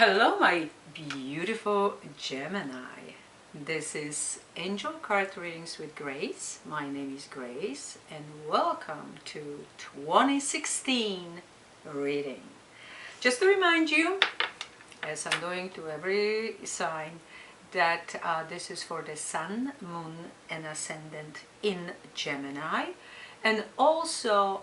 Hello, my beautiful Gemini. This is Angel Card Readings with Grace. My name is Grace, and welcome to 2016 reading. Just to remind you, as I'm doing to every sign, that this is for the Sun, Moon, and Ascendant in Gemini, and also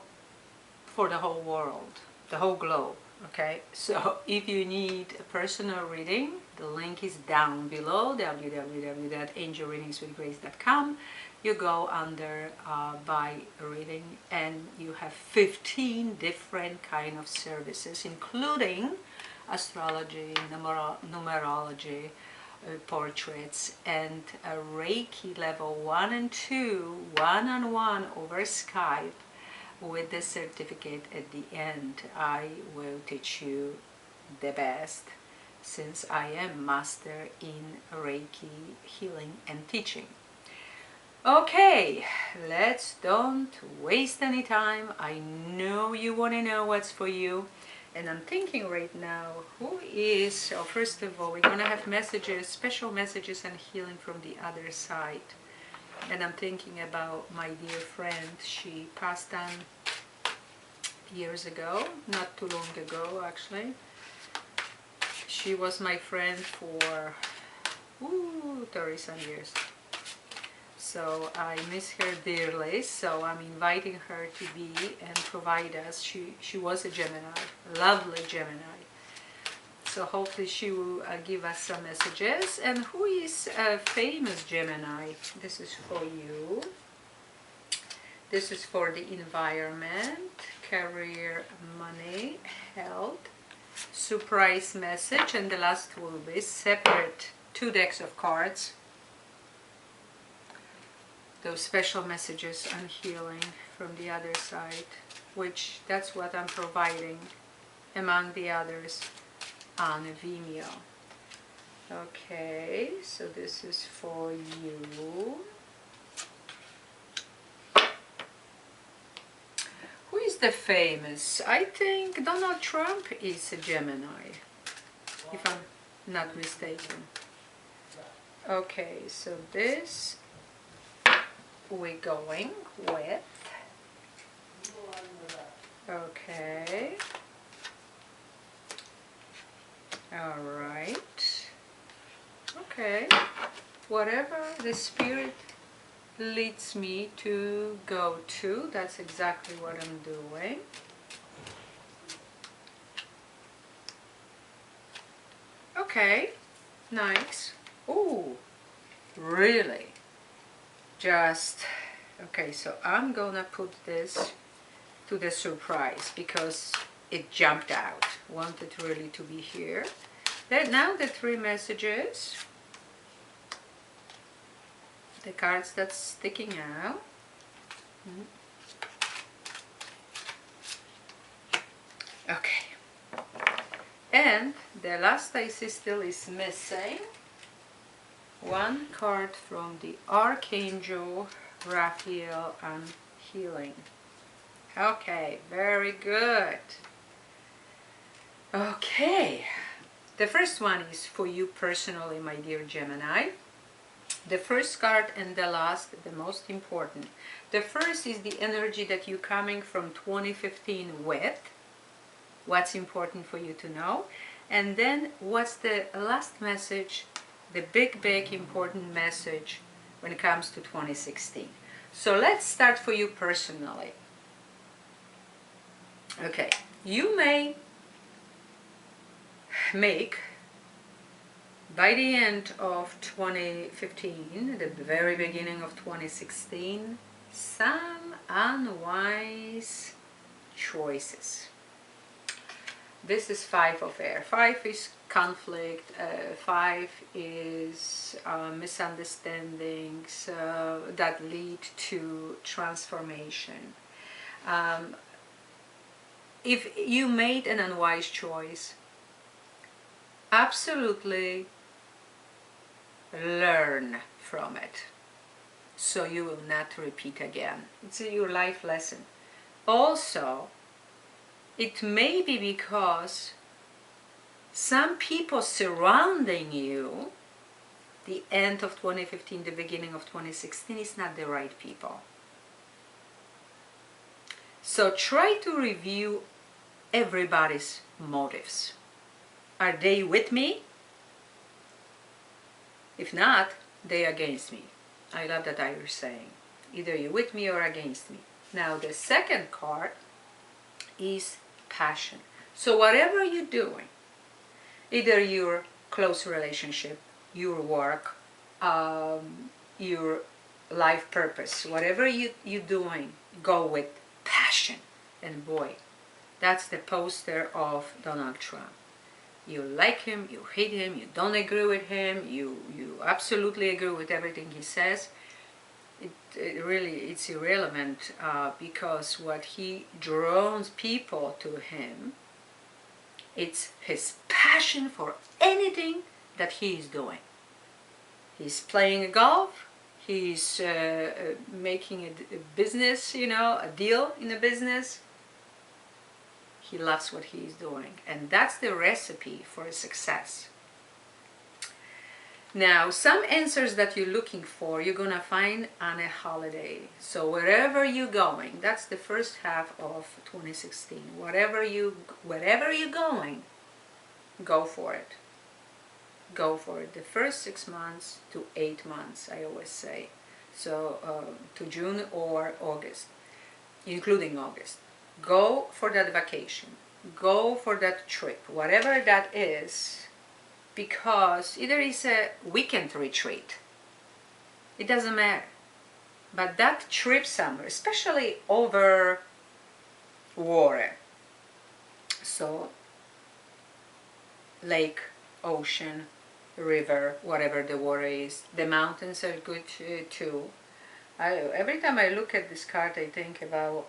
for the whole world, the whole globe. Okay, so if you need a personal reading, the link is down below, www.angelreadingswithgrace.com. You go under buy a reading, and you have 15 different kind of services, including astrology, numerology, portraits, and a Reiki level 1 and 2 one-on-one over Skype. With the certificate at the end, I will teach you the best, since I am master in Reiki healing and teaching. Okay, let's don't waste any time. I know you want to know what's for you, and I'm thinking right now, who is, so first of all, we're going to have messages, special messages and healing from the other side. And I'm thinking about my dear friend. She passed on years ago, not too long ago actually. She was my friend for 30-some years. So I miss her dearly, so I'm inviting her to be and provide us. She was a Gemini, lovely Gemini. So hopefully she will give us some messages. And who is a famous Gemini? This is for you. This is for the environment, career, money, health, surprise message, and the last will be separate 2 decks of cards. Those special messages on healing from the other side, which that's what I'm providing among the others on Vimeo. Okay, so this is for you. Who is the famous? I think Donald Trump is a Gemini, if I'm not mistaken. Okay, so this we're going with. Okay. All right. Okay. Whatever the spirit leads me to go to, that's exactly what I'm doing. Okay. Nice. Ooh. Really? Just okay, so I'm gonna put this to the surprise because it jumped out. Wanted really to be here. Now the 3 messages, the cards that's sticking out. Okay, and the last I see still is missing. 1 card from the Archangel Raphael on healing. Okay, very good. Okay, the first one is for you personally, my dear Gemini. The first card and the last, the most important. The first is the energy that you're coming from 2015 with. What's important for you to know. And then what's the last message, the big important message when it comes to 2016. So let's start for you personally. Okay, you may make, by the end of 2015, the very beginning of 2016, some unwise choices. This is 5 of air. 5 is conflict. 5 is misunderstandings that lead to transformation. If you made an unwise choice, absolutely learn from it, so you will not repeat again. It's your life lesson. Also, it may be because some people surrounding you, the end of 2015, the beginning of 2016, is not the right people. So try to review everybody's motives. Are they with me? If not, they against me. I love that Irish saying. Either you're with me or against me. Now the second card is passion. So whatever you're doing, either your close relationship, your work, your life purpose, whatever you're doing, go with passion. And boy, that's the poster of Donald Trump. You like him, you hate him, you don't agree with him, you absolutely agree with everything he says. It's irrelevant because what he draws people to him, it's his passion for anything that he is doing. He's playing golf, he's making a business, a deal in a business. He loves what he's doing, and that's the recipe for success. Now, some answers that you're looking for, you're gonna find on a holiday. So wherever you're going, that's the first half of 2016. Wherever you're going, go for it. Go for it. The first 6 months to 8 months, I always say. So to June or August, including August. Go for that vacation. Go for that trip, whatever that is. Because either it's a weekend retreat, it doesn't matter, but that trip somewhere, especially over water, so lake, ocean, river, whatever the water is. The mountains are good too. Every time I look at this card, I think about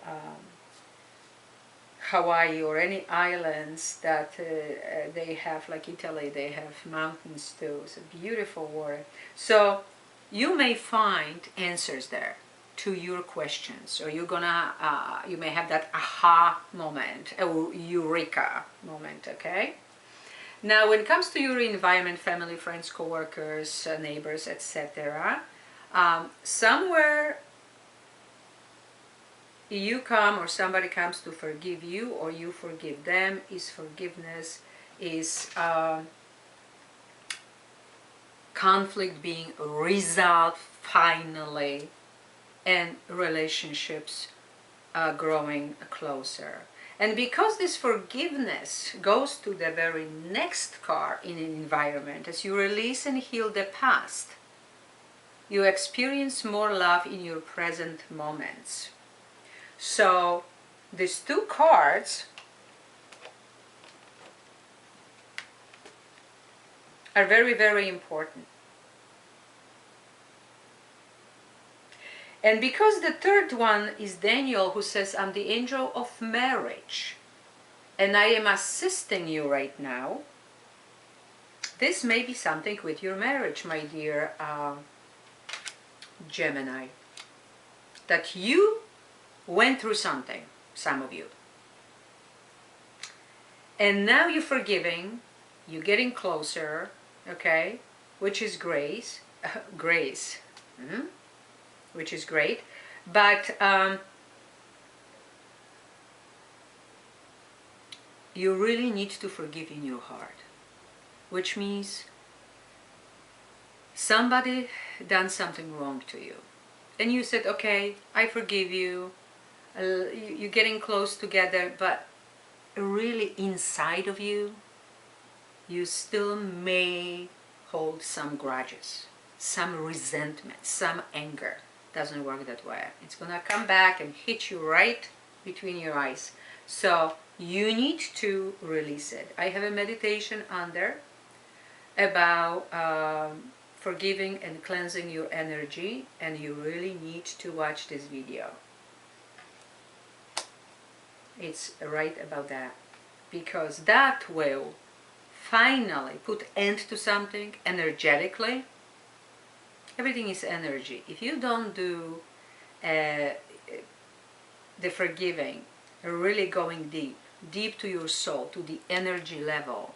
Hawaii or any islands that they have, like Italy, they have mountains too. It's a beautiful water. So you may find answers there to your questions, or you may have that aha moment, a eureka moment, okay? Now, when it comes to your environment, family, friends, co-workers, neighbors, etc., somewhere you come or somebody comes to forgive you or you forgive them, is forgiveness, is conflict being resolved finally, and relationships growing closer. And because this forgiveness goes to the very next card in an environment, as you release and heal the past, you experience more love in your present moments. So these two cards are very, very important. And because the third one is Daniel, who says, I'm the angel of marriage, and I am assisting you right now, this may be something with your marriage, my dear Gemini, that you went through something, some of you. And now you're forgiving, you're getting closer, okay, which is grace, which is great, but you really need to forgive in your heart, which means somebody done something wrong to you, and you said, okay, I forgive you, you're getting close together, but really inside of you, you still may hold some grudges, some resentment, some anger. Doesn't work that way. It's gonna come back and hit you right between your eyes. So you need to release it. I have a meditation on there about forgiving and cleansing your energy, and you really need to watch this video. It's right about that, because that will finally put end to something energetically. Everything is energy. If you don't do the forgiving, really going deep to your soul, to the energy level,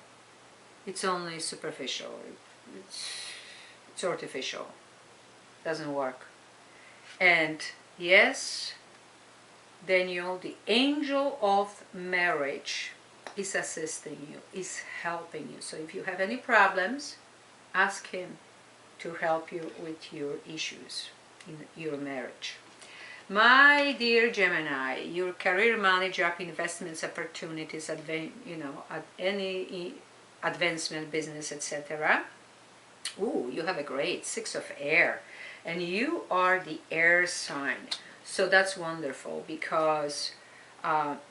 it's only superficial. It's artificial. Doesn't work. And yes, Daniel, the angel of marriage is assisting you, is helping you. So if you have any problems, ask him to help you with your issues in your marriage. My dear Gemini, your career, money, job, investments, opportunities, at any advancement, business, etc. Ooh, you have a great 6 of air, and you are the air sign. So that's wonderful, because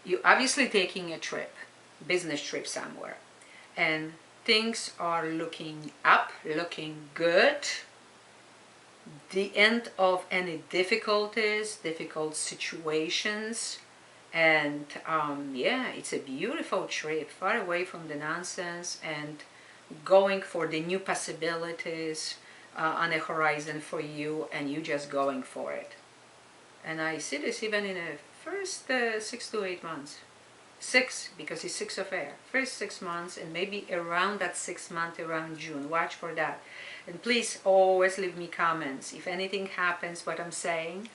you're obviously taking a trip, business trip somewhere, and things are looking up, looking good. The end of any difficulties, difficult situations, and yeah, it's a beautiful trip, far away from the nonsense, and going for the new possibilities on the horizon for you, and you just going for it. And I see this even in the first 6 to 8 months. 6, because it's 6 of air. First 6 months, and maybe around that 6 month, around June. Watch for that. And please always leave me comments. If anything happens, what I'm saying,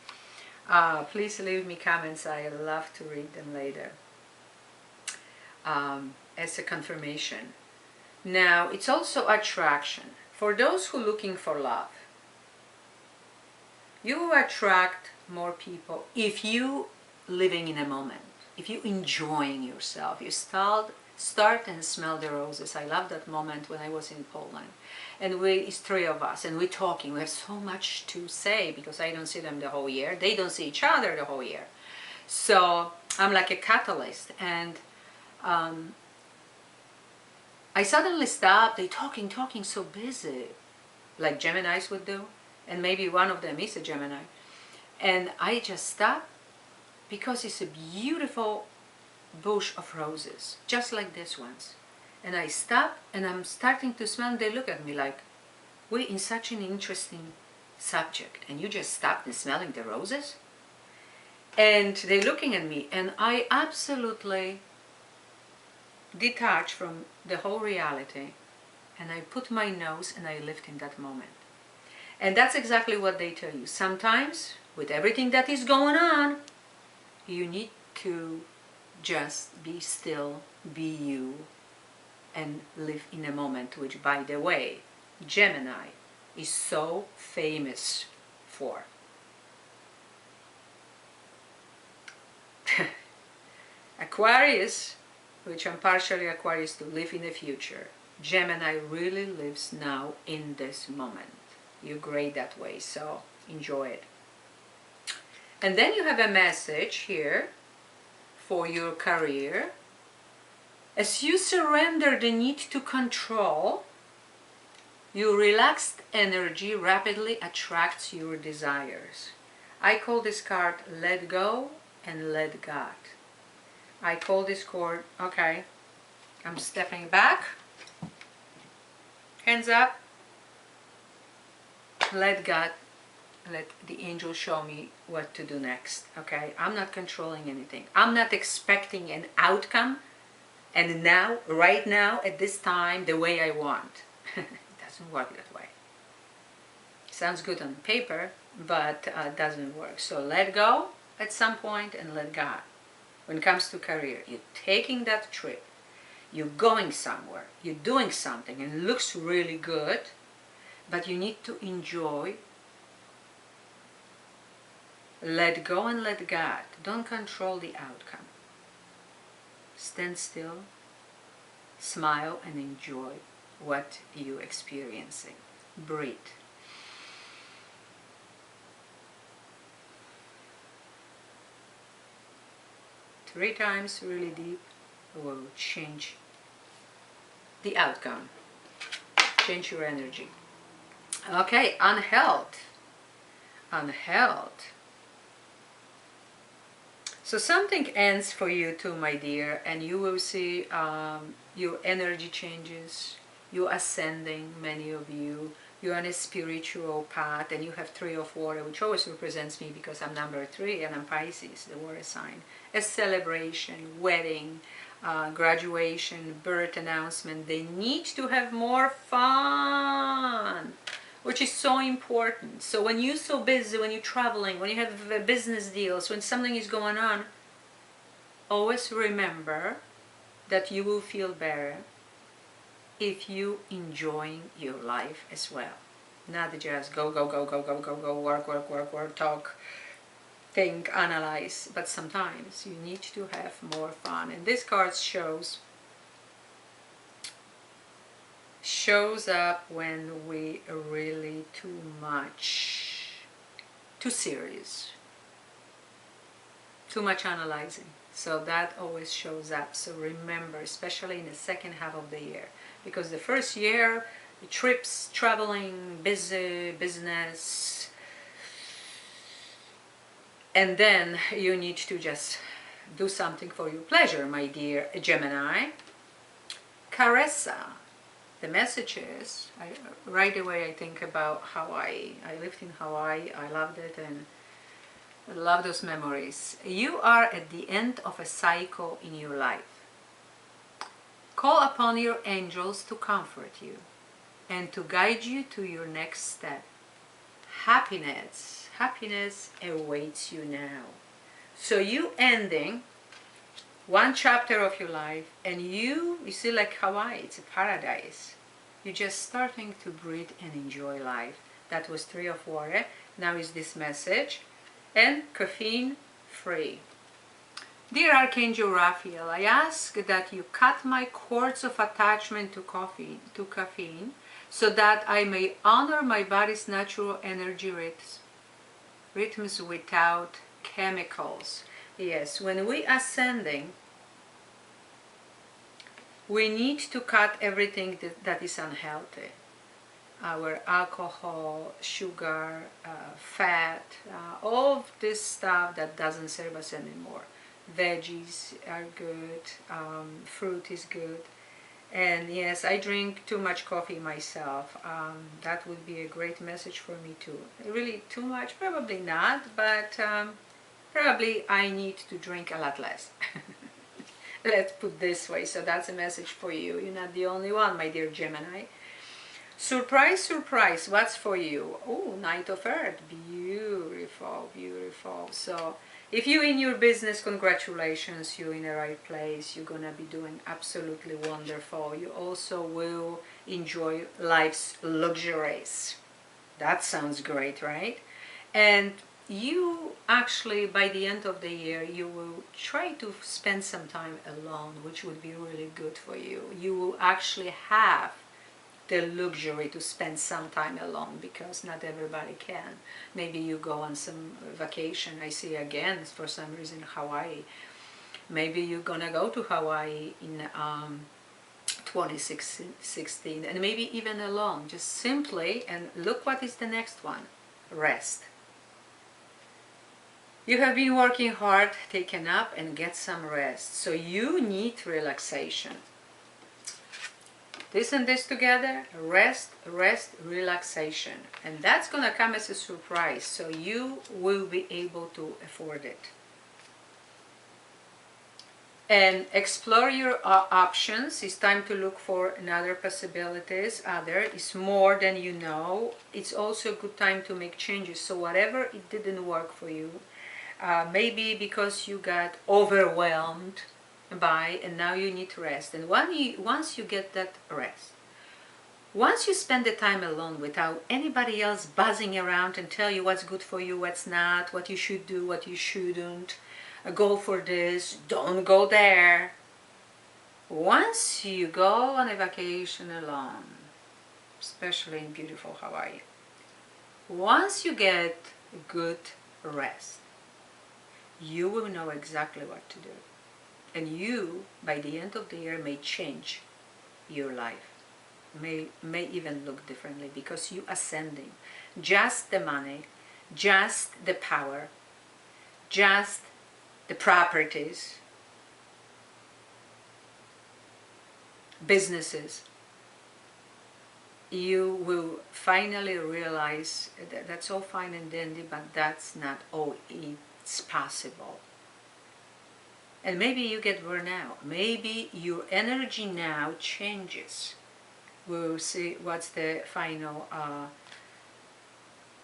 please leave me comments. I love to read them later as a confirmation. Now, it's also attraction. For those who are looking for love, you attract more people if you living in a moment, if you enjoying yourself. You start and smell the roses. I love that moment when I was in Poland, and it's 3 of us, and we're talking. We have so much to say, because I don't see them the whole year. They don't see each other the whole year. So I'm like a catalyst, and I suddenly stopped. They talking so busy, like Geminis would do, and maybe one of them is a Gemini. And I just stopped, because it's a beautiful bush of roses, just like this one's. And I stop, and I'm starting to smell, and they look at me like, we're in such an interesting subject, and you just stopped and smelling the roses? And they're looking at me, and I absolutely detach from the whole reality, and I put my nose and I lift in that moment. And that's exactly what they tell you. Sometimes, with everything that is going on, you need to just be still, be you, and live in a moment, which, by the way, Gemini is so famous for. Aquarius, which I'm partially Aquarius, to live in the future. Gemini really lives now in this moment. You're great that way, so enjoy it. And then you have a message here for your career. As you surrender the need to control, your relaxed energy rapidly attracts your desires. I call this card Let Go and Let God. I call this card, okay, I'm stepping back, hands up, let God, let the angel show me what to do next, okay? I'm not controlling anything. I'm not expecting an outcome, and now, right now, at this time, the way I want. It doesn't work that way. Sounds good on paper, but doesn't work. So let go at some point and let God. When it comes to career, you're taking that trip, you're going somewhere, you're doing something, and it looks really good, but you need to enjoy. Let go and let God. Don't control the outcome. Stand still, smile, and enjoy what you're experiencing. Breathe. Three times really deep will change the outcome, change your energy. Okay, on health. So something ends for you too, my dear, and you will see your energy changes, you're ascending, many of you. You're on a spiritual path, and you have 3 of water, which always represents me because I'm number 3 and I'm Pisces, the water sign. A celebration, wedding, graduation, birth announcement. They need to have more fun, which is so important. So when you're so busy, when you're traveling, when you have business deals, when something is going on, always remember that you will feel better if you enjoying your life as well. Not just go, go, go, go, go, go, go, work, work, work, work, talk, think, analyze. But sometimes you need to have more fun. And this card shows up when we are really too serious, too much analyzing. So that always shows up. So remember, especially in the second half of the year, because the first year, trips, traveling, busy, business, and then you need to just do something for your pleasure, my dear Gemini. Caressa. The message is, right away I think about Hawaii. I lived in Hawaii, I loved it, and I love those memories. You are at the end of a cycle in your life. Call upon your angels to comfort you and to guide you to your next step. Happiness awaits you now. So you ending one chapter of your life, and you see, like Hawaii, it's a paradise. You're just starting to breathe and enjoy life. That was 3 of water. Now is this message. And caffeine free. Dear Archangel Raphael, I ask that you cut my cords of attachment to caffeine, so that I may honor my body's natural energy rhythms without chemicals. Yes, when we are ascending, we need to cut everything that is unhealthy. Our alcohol, sugar, fat, all of this stuff that doesn't serve us anymore. Veggies are good, fruit is good. And yes, I drink too much coffee myself. That would be a great message for me too. Really too much? Probably not, but probably I need to drink a lot less. Let's put this way. So that's a message for you. You're not the only one, my dear Gemini. Surprise, surprise, what's for you? Oh, Knight of Earth. Beautiful, beautiful. So if you're in your business, congratulations, you're in the right place. You're gonna be doing absolutely wonderful. You also will enjoy life's luxuries. That sounds great, right? And you actually, by the end of the year, you will try to spend some time alone, which would be really good for you. You will actually have the luxury to spend some time alone, because not everybody can. Maybe you go on some vacation. I see again, for some reason, Hawaii. Maybe you're gonna go to Hawaii in 2016, and maybe even alone, just simply, and look what is the next one, rest. You have been working hard, take a nap and get some rest. So you need relaxation. This and this together, rest, rest, relaxation. And that's going to come as a surprise, so you will be able to afford it. And explore your options. It's time to look for another possibilities. Other is more than you know. It's also a good time to make changes. So whatever it didn't work for you, maybe because you got overwhelmed by, and now you need rest. And once you get that rest, once you spend the time alone without anybody else buzzing around and tell you what's good for you, what's not, what you should do, what you shouldn't, go for this, don't go there. Once you go on a vacation alone, especially in beautiful Hawaii, once you get good rest, you will know exactly what to do. And you, by the end of the year, may change your life. May even look differently, because you ascending. Just the money, just the power, just the properties, businesses, you will finally realize that that's all fine and dandy, but that's not all it's possible. And maybe you get burned out. Maybe your energy now changes. We'll see what's the final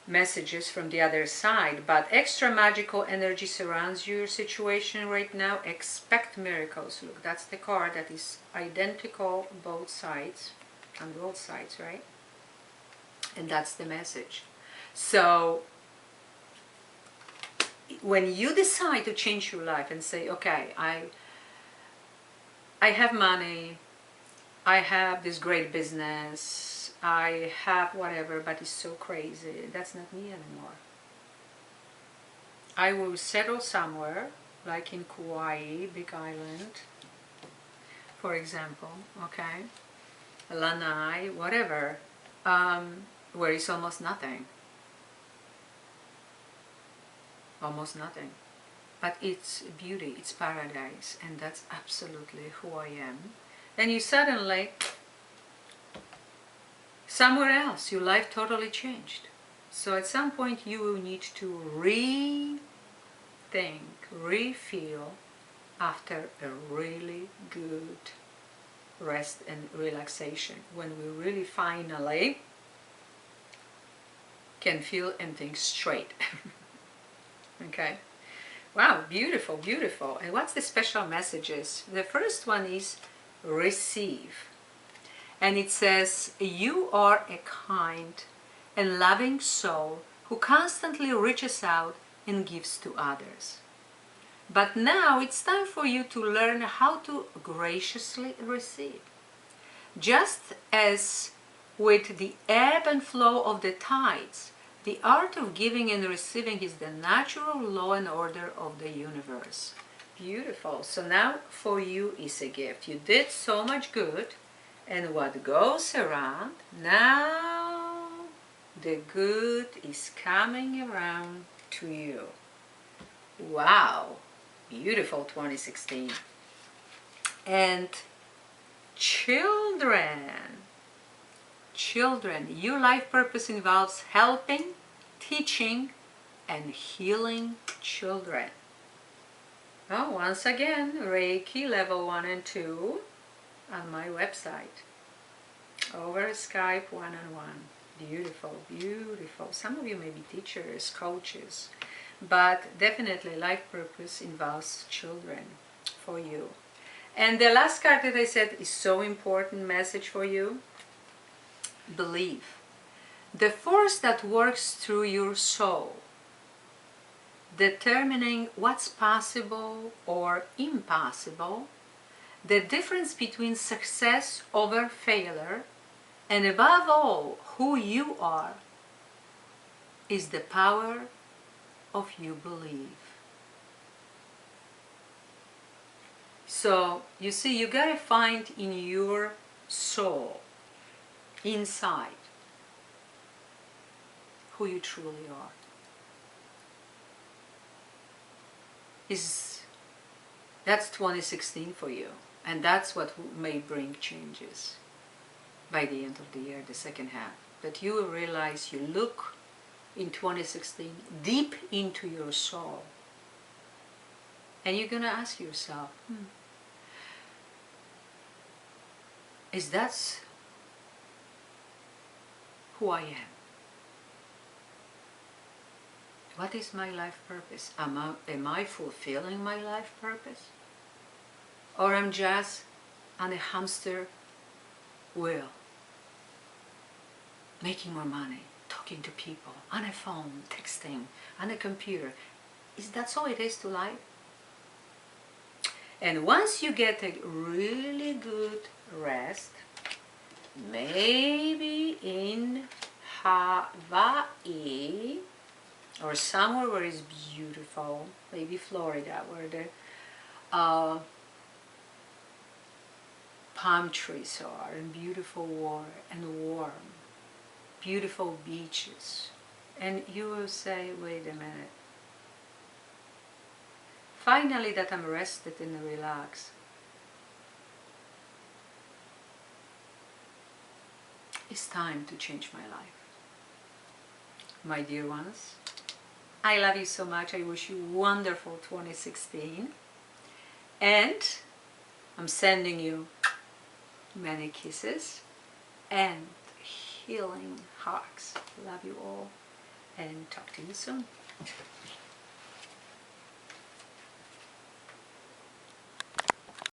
messages from the other side. But extra magical energy surrounds your situation right now. Expect miracles. Look, that's the card that is identical both sides, on both sides, right? And that's the message. So when you decide to change your life and say, okay, I have money, I have this great business, I have whatever, but it's so crazy, that's not me anymore. I will settle somewhere, like in Kauai, Big Island, for example, okay, Lanai, whatever, where it's almost nothing. Almost nothing. But it's beauty, it's paradise, and that's absolutely who I am. And you suddenly, somewhere else, your life totally changed. So at some point you will need to rethink, refeel after a really good rest and relaxation, when we really finally can feel and think straight. Okay. Wow, beautiful, beautiful. And what's the special messages? The first one is receive. And it says, you are a kind and loving soul who constantly reaches out and gives to others. But now it's time for you to learn how to graciously receive. Just as with the ebb and flow of the tides, the art of giving and receiving is the natural law and order of the universe. Beautiful. So now for you is a gift. You did so much good, and what goes around, now the good is coming around to you. Wow. Beautiful 2016. And children, your life purpose involves helping, teaching, and healing children. Oh, once again, Reiki level 1 and 2 on my website. Over Skype, one-on-one. Beautiful, beautiful. Some of you may be teachers, coaches, but definitely life purpose involves children for you. And the last card that I said is so important message for you. Believe. The force that works through your soul, determining what's possible or impossible, the difference between success over failure, and above all, who you are, is the power of you believe. So, you see, you gotta find in your soul, inside, who you truly are. That's 2016 for you, and that's what may bring changes by the end of the year, the second half. That you will realize, you look in 2016 deep into your soul, and you're gonna ask yourself, is that who I am? What is my life purpose? Am I fulfilling my life purpose? Or I'm just on a hamster wheel, making more money, talking to people, on a phone, texting, on a computer. That's all it is to life? And once you get a really good rest, maybe in Hawaii, or somewhere where it's beautiful, maybe Florida, where the palm trees are, and beautiful water, and warm, beautiful beaches. And you will say, wait a minute, finally that I'm rested and relaxed, it's time to change my life. My dear ones, I love you so much. I wish you wonderful 2016. And I'm sending you many kisses and healing hugs. Love you all and talk to you soon.